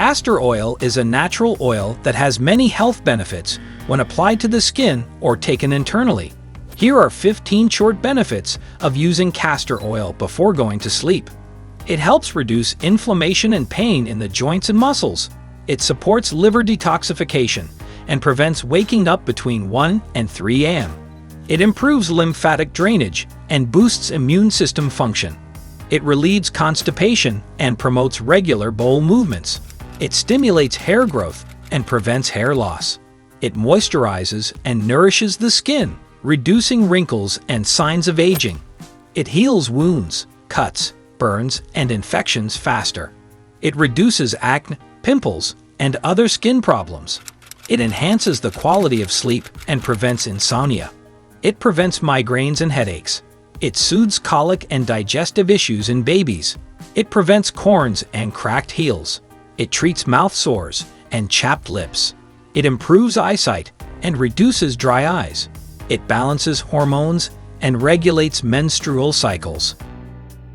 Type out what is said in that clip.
Castor oil is a natural oil that has many health benefits when applied to the skin or taken internally. Here are 15 short benefits of using castor oil before going to sleep. It helps reduce inflammation and pain in the joints and muscles. It supports liver detoxification and prevents waking up between 1 and 3 a.m. It improves lymphatic drainage and boosts immune system function. It relieves constipation and promotes regular bowel movements. It stimulates hair growth and prevents hair loss. It moisturizes and nourishes the skin, reducing wrinkles and signs of aging. It heals wounds, cuts, burns, and infections faster. It reduces acne, pimples, and other skin problems. It enhances the quality of sleep and prevents insomnia. It prevents migraines and headaches. It soothes colic and digestive issues in babies. It prevents corns and cracked heels. It treats mouth sores and chapped lips. It improves eyesight and reduces dry eyes. It balances hormones and regulates menstrual cycles.